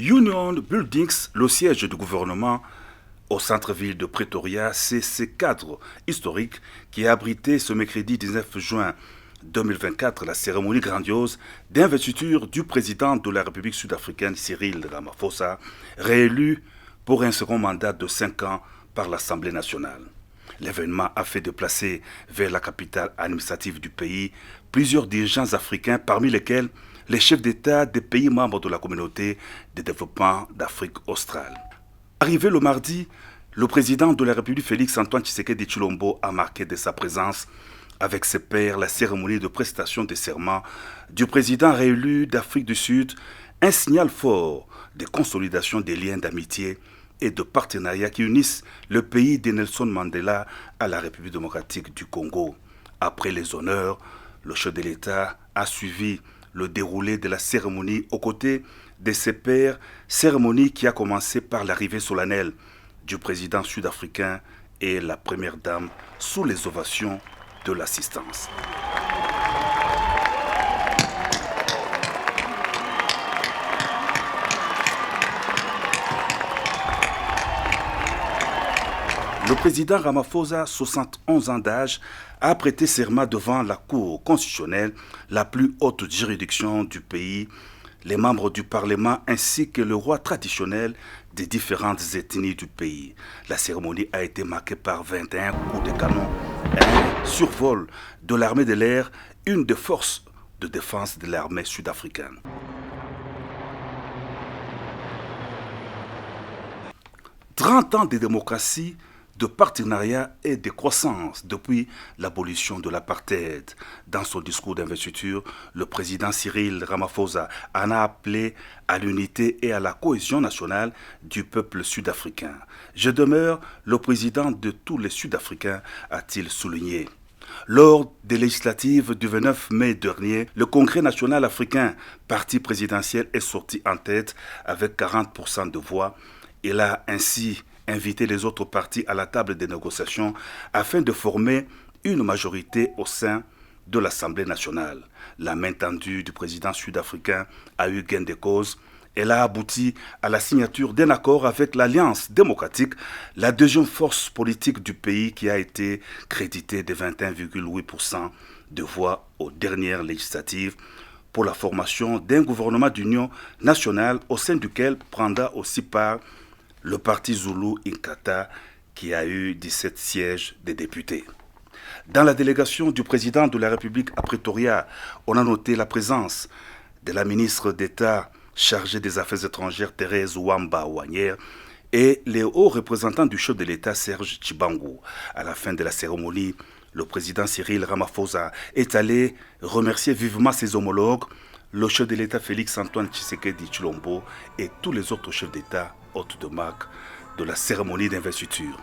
Union Buildings, le siège du gouvernement au centre-ville de Pretoria, c'est ce cadre historique qui a abrité ce mercredi 19 juin 2024 la cérémonie grandiose d'investiture du président de la République sud-africaine Cyril Ramaphosa, réélu pour un second mandat de 5 ans par l'Assemblée nationale. L'événement a fait déplacer vers la capitale administrative du pays plusieurs dirigeants africains, parmi lesquels les chefs d'État des pays membres de la communauté de développement d'Afrique australe. Arrivé le mardi, le président de la République Félix-Antoine Tshisekedi Tshilombo a marqué de sa présence avec ses pairs la cérémonie de prestation de serment du président réélu d'Afrique du Sud, un signal fort de consolidation des liens d'amitié et de partenariat qui unissent le pays de Nelson Mandela à la République démocratique du Congo. Après les honneurs, le chef de l'État a suivi le déroulé de la cérémonie aux côtés de ses pairs, cérémonie qui a commencé par l'arrivée solennelle du président sud-africain et la première dame sous les ovations de l'assistance. Le président Ramaphosa, 71 ans d'âge, a prêté serment devant la Cour constitutionnelle, la plus haute juridiction du pays, les membres du Parlement ainsi que le roi traditionnel des différentes ethnies du pays. La cérémonie a été marquée par 21 coups de canon, un survol de l'armée de l'air, une des forces de défense de l'armée sud-africaine. 30 ans de démocratie, de partenariat et de croissance depuis l'abolition de l'apartheid. Dans son discours d'investiture, le président Cyril Ramaphosa en a appelé à l'unité et à la cohésion nationale du peuple sud-africain. Je demeure le président de tous les Sud-Africains, a-t-il souligné. Lors des législatives du 29 mai dernier, le Congrès national africain, parti présidentiel, est sorti en tête avec 40% de voix. Il a ainsi invité les autres partis à la table des négociations afin de former une majorité au sein de l'Assemblée nationale. La main tendue du président sud-africain a eu gain de cause. Elle a abouti à la signature d'un accord avec l'Alliance démocratique, la deuxième force politique du pays qui a été créditée de 21,8% de voix aux dernières législatives pour la formation d'un gouvernement d'union nationale au sein duquel prendra aussi part le parti Zulu Inkatha qui a eu 17 sièges de députés. Dans la délégation du président de la République à Pretoria, on a noté la présence de la ministre d'État chargée des Affaires étrangères Thérèse Wamba-Wanière et les hauts représentants du chef de l'État Serge Tshibangu. À la fin de la cérémonie, le président Cyril Ramaphosa est allé remercier vivement ses homologues, le chef de l'État Félix-Antoine Tshisekedi Tshilombo et tous les autres chefs d'État hôtes de marque de la cérémonie d'investiture.